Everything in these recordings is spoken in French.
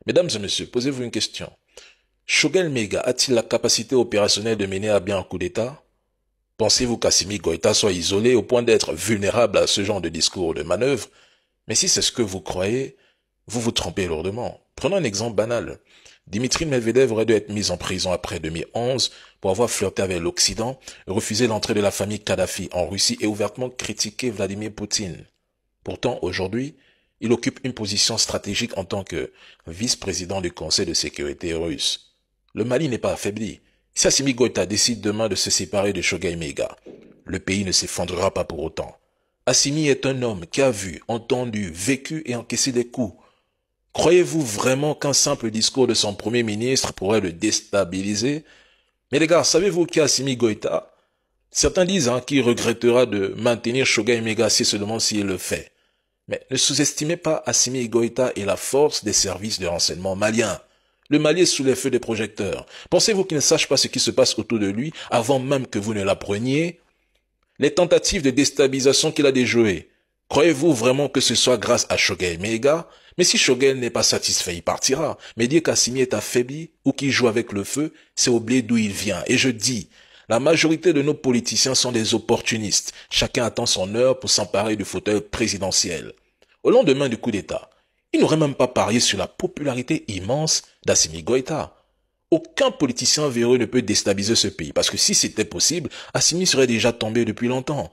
Mesdames et messieurs, posez-vous une question. Choguel Mega a-t-il la capacité opérationnelle de mener à bien un coup d'État? Pensez-vous qu'Assimi Goïta soit isolé au point d'être vulnérable à ce genre de discours ou de manœuvre? Mais si c'est ce que vous croyez, vous vous trompez lourdement. Prenons un exemple banal. Dimitri Medvedev aurait dû être mis en prison après 2011 pour avoir flirté avec l'Occident, refusé l'entrée de la famille Kadhafi en Russie et ouvertement critiqué Vladimir Poutine. Pourtant, aujourd'hui, il occupe une position stratégique en tant que vice-président du Conseil de sécurité russe. Le Mali n'est pas affaibli. Si Assimi Goïta décide demain de se séparer de Choguel Mega, le pays ne s'effondrera pas pour autant. Assimi est un homme qui a vu, entendu, vécu et encaissé des coups. Croyez-vous vraiment qu'un simple discours de son premier ministre pourrait le déstabiliser? Mais les gars, savez-vous qui est Assimi Goïta? Certains disent qu'il regrettera de maintenir Choguel Mega si seulement s'il le fait. Mais ne sous-estimez pas Assimi Goïta et la force des services de renseignement maliens. Le Mali est sous les feux des projecteurs. Pensez-vous qu'il ne sache pas ce qui se passe autour de lui avant même que vous ne l'appreniez? Les tentatives de déstabilisation qu'il a déjouées. Croyez-vous vraiment que ce soit grâce à Choguel Mega? Mais si Choguel n'est pas satisfait, il partira. Mais dire qu'Assimi est affaibli ou qu'il joue avec le feu, c'est oublier d'où il vient. Et je dis, la majorité de nos politiciens sont des opportunistes. Chacun attend son heure pour s'emparer du fauteuil présidentiel. Au lendemain du coup d'État, ils n'auraient même pas parié sur la popularité immense d'Assimi Goïta. Aucun politicien véreux ne peut déstabiliser ce pays, parce que si c'était possible, Assimi serait déjà tombé depuis longtemps.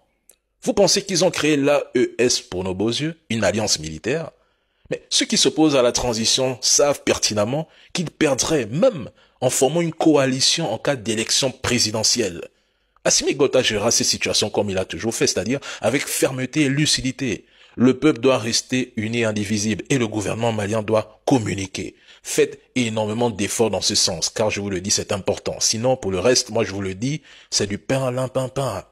Vous pensez qu'ils ont créé l'AES pour nos beaux yeux, une alliance militaire? Mais ceux qui s'opposent à la transition savent pertinemment qu'ils perdraient même en formant une coalition en cas d'élection présidentielle. Assimi Goïta gérera ces situations comme il a toujours fait, c'est-à-dire avec fermeté et lucidité. Le peuple doit rester uni et indivisible et le gouvernement malien doit communiquer. Faites énormément d'efforts dans ce sens, car je vous le dis, c'est important. Sinon, pour le reste, moi je vous le dis, c'est du pain à l'impinpin.